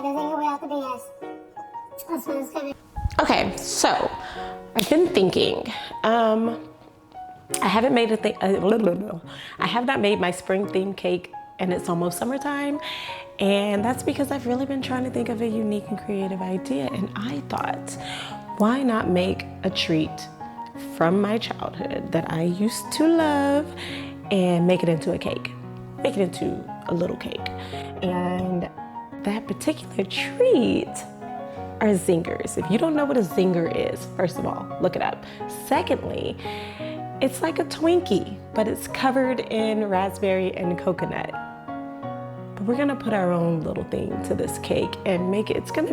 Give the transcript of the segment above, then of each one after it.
like a Zinger without the BS. That's what it's gonna be. Okay, so I've been thinking. I haven't made I have not made my spring theme cake, and it's almost summertime, and that's because I've really been trying to think of a unique and creative idea. And I thought, why not make a treat from my childhood that I used to love and make it into a cake, make it into a little cake. And that particular treat are Zingers. If you don't know what a Zinger is, first of all, look it up. Secondly, it's like a Twinkie, but it's covered in raspberry and coconut. But we're gonna put our own little thing to this cake and make it, it's gonna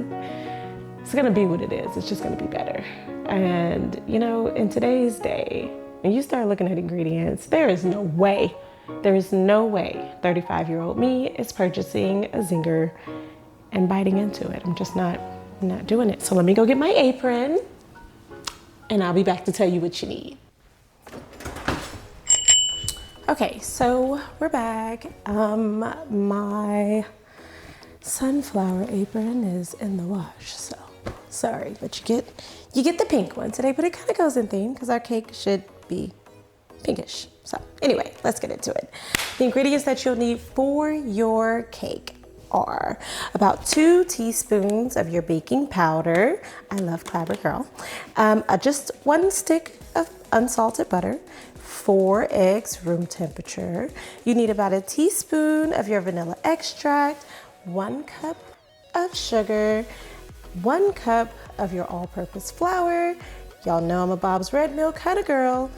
be what it is. It's just gonna be better. And you know, in today's day, when you start looking at ingredients, there is no way 35-year-old me is purchasing a Zinger and biting into it. I'm just not doing it. So let me go get my apron and I'll be back to tell you what you need. Okay, so we're back. My sunflower apron is in the wash, so sorry, but you get the pink one today, but it kind of goes in theme because our cake should be pinkish. So anyway, let's get into it. The ingredients that you'll need for your cake are about 2 teaspoons of your baking powder. I love Clabber Girl. Just 1 stick of unsalted butter, 4 eggs, room temperature. You need about 1 teaspoon of your vanilla extract, 1 cup of sugar, 1 cup of your all-purpose flour. Y'all know I'm a Bob's Red Mill kind of girl.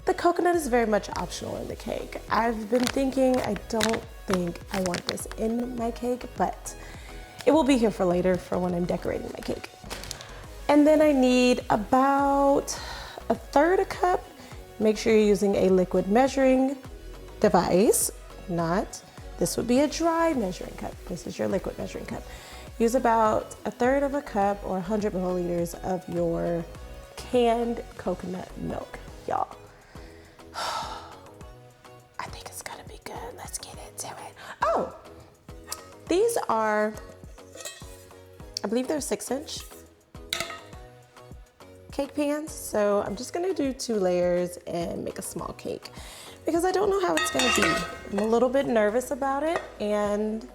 The coconut is very much optional in the cake. I've been thinking, I don't think I want this in my cake, but it will be here for later for when I'm decorating my cake. And then I need about 1/3 cup. Make sure you're using a liquid measuring device, this would be a dry measuring cup. This is your liquid measuring cup. Use about 1/3 cup or 100 milliliters of your canned coconut milk, y'all. I think it's gonna be good. Let's get into it. Oh, these are, I believe they're 6-inch cake pans. So I'm just gonna do 2 layers and make a small cake because I don't know how it's gonna be. I'm a little bit nervous about it, and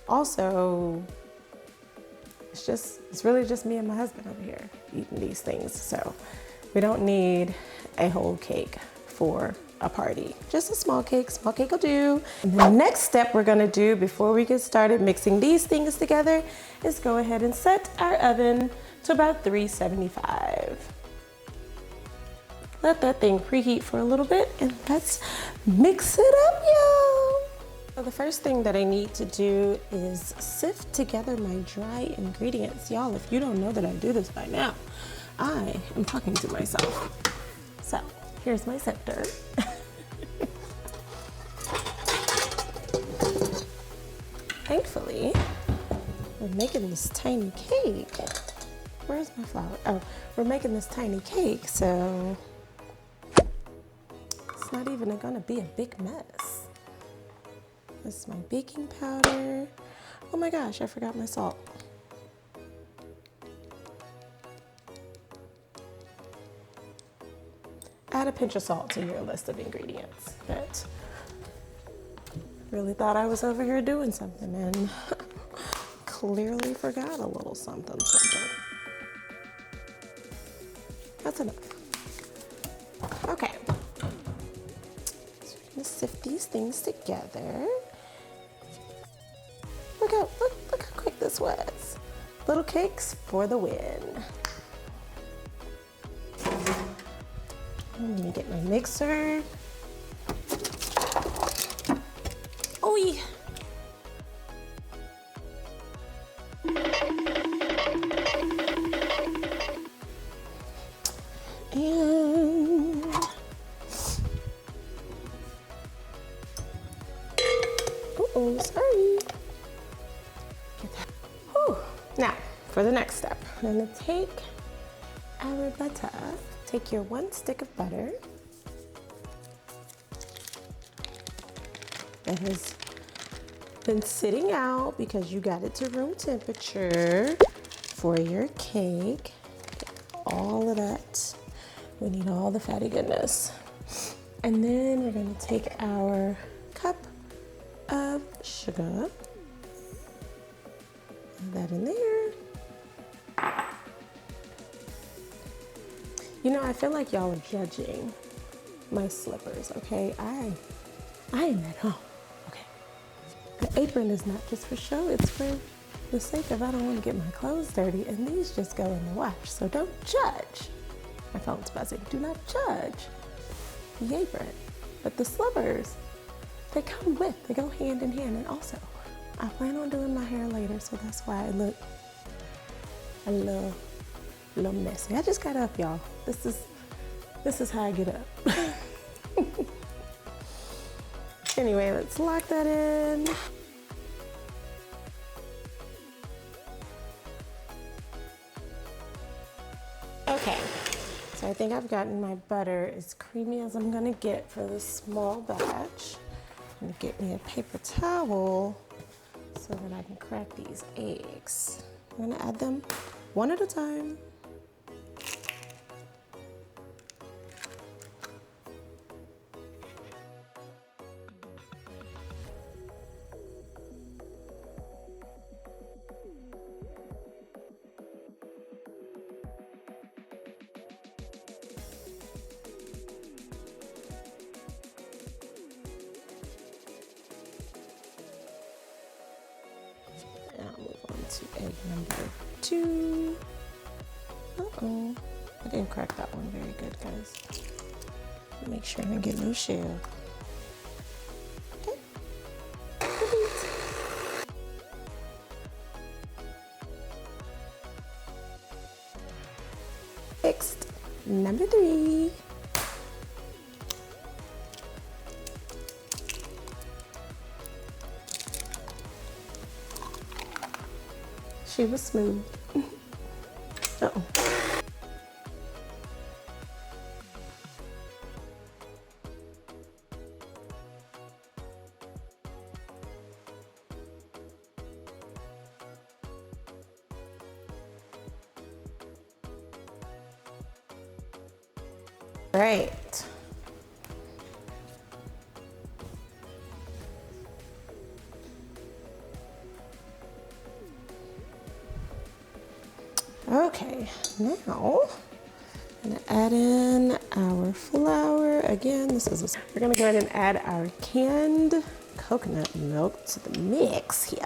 also it's really just me and my husband over here eating these things. So we don't need a whole cake for a party. Just a small cake will do. And the next step we're gonna do before we get started mixing these things together is go ahead and set our oven to about 375. Let that thing preheat for a little bit and let's mix it up, y'all. So the first thing that I need to do is sift together my dry ingredients. Y'all, if you don't know that I do this by now, I am talking to myself. So here's my sifter. Thankfully, we're making this tiny cake. Where's my flour? Oh, we're making this tiny cake, so it's not even gonna be a big mess. This is my baking powder. Oh my gosh, I forgot my salt. Add a pinch of salt to your list of ingredients. But really thought I was over here doing something and clearly forgot a little something. That's enough. Okay. So we're gonna sift these things together. Look how quick this was. Little cakes for the win. Let me get my mixer. Oy. And uh-oh, sorry. Get that. Whew. Now, for the next step, I'm gonna take our butter. Take your 1 stick of butter that has been sitting out because you got it to room temperature for your cake. All of that. We need all the fatty goodness. And then we're gonna take our cup of sugar, add that in there. You know, I feel like y'all are judging my slippers, okay? I am at home, okay? The apron is not just for show, it's for the sake of I don't want to get my clothes dirty, and these just go in the wash, so don't judge. My phone's buzzing. Do not judge the apron. But the slippers, they come with, they go hand in hand. And also, I plan on doing my hair later, so that's why I look a little messy. I just got up, y'all. This is how I get up. Anyway, let's lock that in. Okay, so I think I've gotten my butter as creamy as I'm gonna get for this small batch. I'm gonna get me a paper towel so that I can crack these eggs. I'm gonna add them one at a time. And I'll move on to egg number 2. Uh-oh, I didn't crack that one very good, guys. Make sure I didn't get no shell. Okay. Next, number 3. She was smooth. Uh-oh. Right. Okay, now I'm gonna add in our flour. Again, we're gonna go ahead and add our canned coconut milk to the mix here.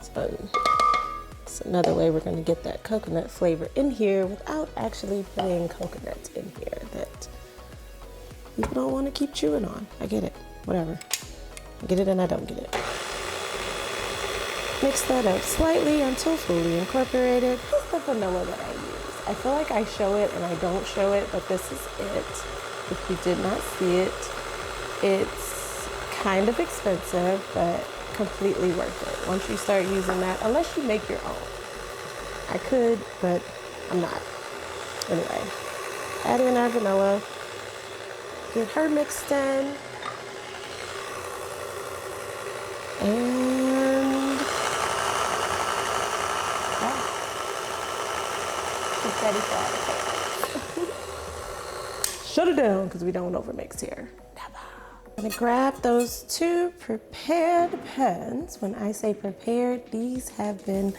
So it's another way we're gonna get that coconut flavor in here without actually putting coconut in here that people don't want to keep chewing on. I get it, whatever. I get it and I don't get it. Mix that up slightly until fully incorporated. This is the vanilla that I use. I feel like I show it and I don't show it, but this is it. If you did not see it, it's kind of expensive, but completely worth it. Once you start using that, unless you make your own. I could, but I'm not. Anyway, add in our vanilla, get her mixed in, and ready for our cake. Shut it down because we don't overmix here. I'm gonna grab those 2 prepared pans. When I say prepared, these have been,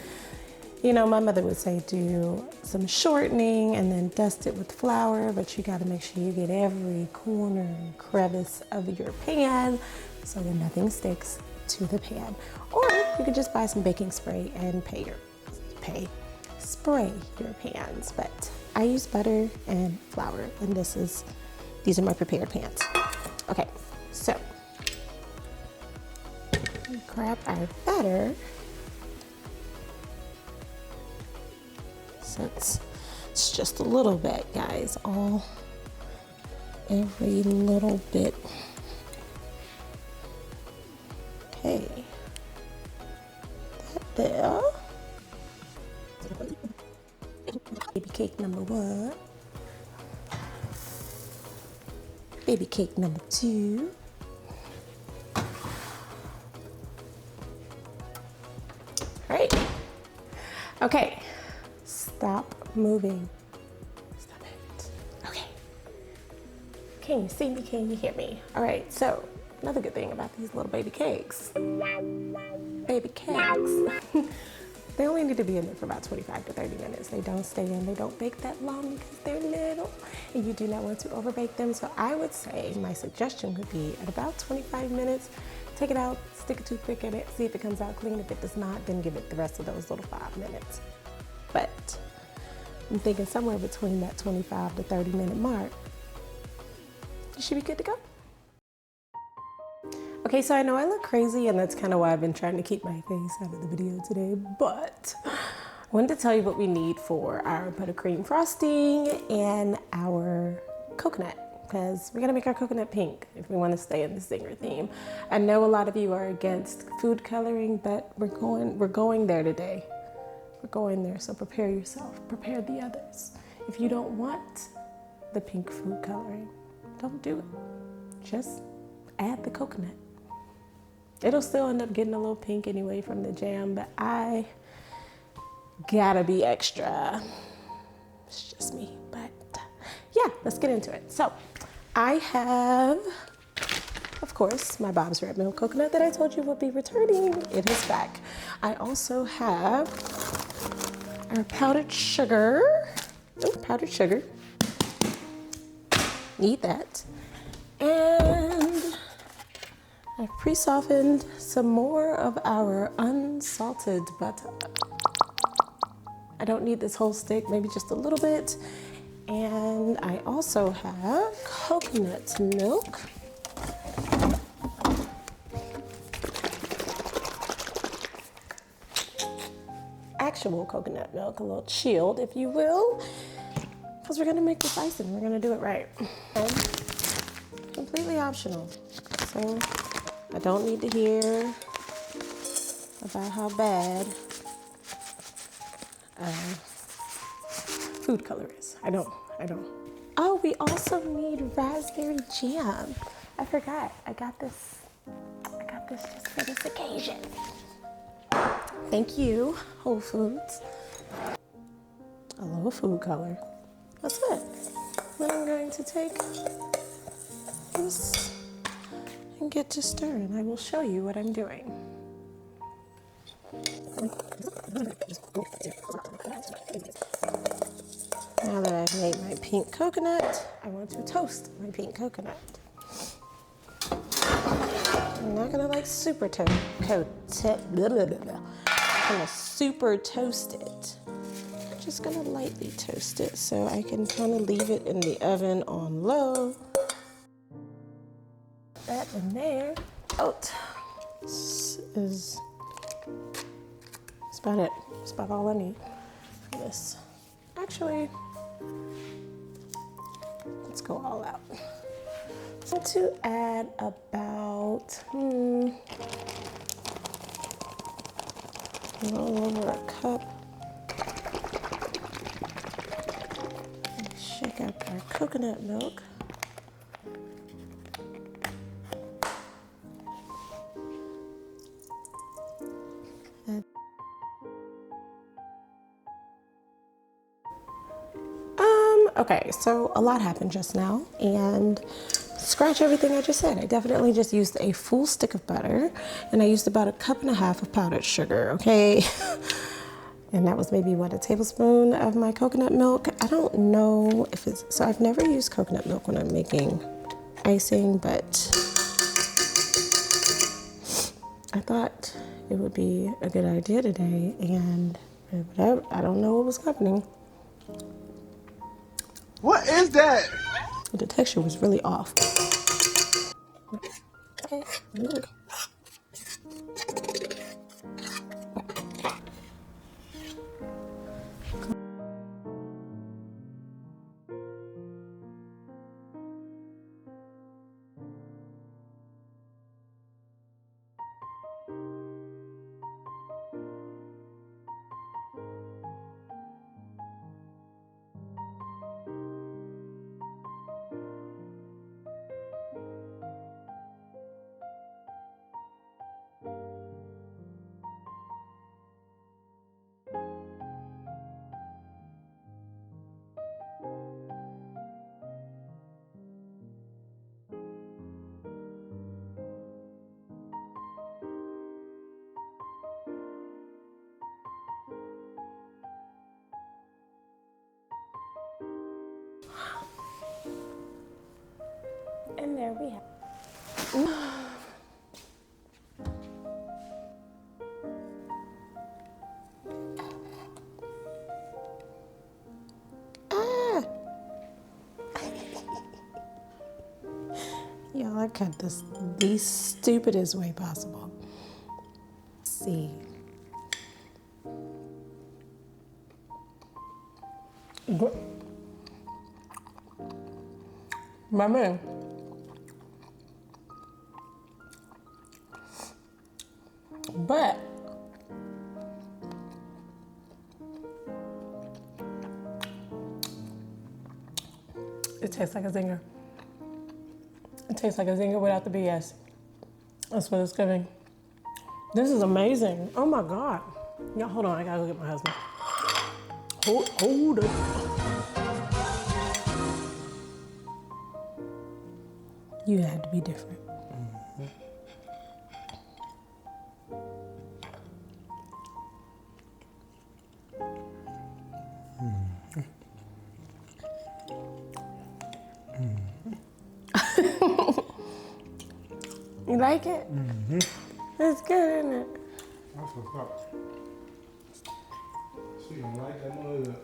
you know, my mother would say do some shortening and then dust it with flour, but you gotta make sure you get every corner and crevice of your pan so that nothing sticks to the pan. Or you could just buy some baking spray and spray your pans, but I use butter and flour, and these are my prepared pans. Okay, so grab our batter. So it's just a little bit, guys, every little bit. Okay, that there. Baby cake number 1. baby cake number 2. Right. Okay. Stop moving. Stop it. Okay. Can you see me? Can you hear me? All right. So another good thing about these little baby cakes. Baby cakes. They only need to be in there for about 25 to 30 minutes. They don't stay in. They don't bake that long because they're little. And you do not want to overbake them. So I would say my suggestion would be at about 25 minutes, take it out, stick a toothpick in it, see if it comes out clean. If it does not, then give it the rest of those little 5 minutes. But I'm thinking somewhere between that 25 to 30 minute mark, you should be good to go. Okay, so I know I look crazy, and that's kind of why I've been trying to keep my face out of the video today, but I wanted to tell you what we need for our buttercream frosting and our coconut, because we're gonna make our coconut pink if we want to stay in the Zinger theme. I know a lot of you are against food coloring, but we're going there today. We're going there, so prepare yourself, prepare the others. If you don't want the pink food coloring, don't do it. Just add the coconut. It'll still end up getting a little pink anyway from the jam, but I gotta be extra. It's just me, but yeah, let's get into it. So I have, of course, my Bob's Red Mill coconut that I told you would be returning. It is back. I also have our powdered sugar. Oh, powdered sugar. Need that. And I've pre-softened some more of our unsalted butter. I don't need this whole stick, maybe just a little bit. And I also have coconut milk. Actual coconut milk, a little chilled, if you will, because we're gonna make this icing. We're gonna do it right. And completely optional. So I don't need to hear about how bad food color is. I don't. Oh, we also need raspberry jam. I forgot. I got this just for this occasion. Thank you, Whole Foods. A little food color. That's it. Then I'm going to take this and get to stirring. I will show you what I'm doing. Now that I've made my pink coconut, I want to toast my pink coconut. I'm not gonna like super toast it. I'm gonna super toast it. I'm just gonna lightly toast it so I can kind of leave it in the oven on low. That in there. Out. This is about it. That's about all I need for this. Actually, let's go all out. So to add about a little over a cup. Shake up our coconut milk. Okay, so a lot happened just now, and scratch everything I just said. I definitely just used a full stick of butter, and I used about 1.5 cups of powdered sugar, okay? And that was maybe, what, a tablespoon of my coconut milk? I don't know if it's, so I've never used coconut milk when I'm making icing, but I thought it would be a good idea today, and I don't know what was happening. What is that? The texture was really off. Okay. And there we have. Ah. Y'all, I cut this the stupidest way possible. Let's see. My man. But it tastes like a zinger. It tastes like a zinger without the BS. That's what it's giving. This is amazing. Oh my God. Y'all, hold on. I gotta go get my husband. Hold it. You had to be different. You like it? Mm-hmm. It's good, isn't it? That's what's up. She gonna like that mother.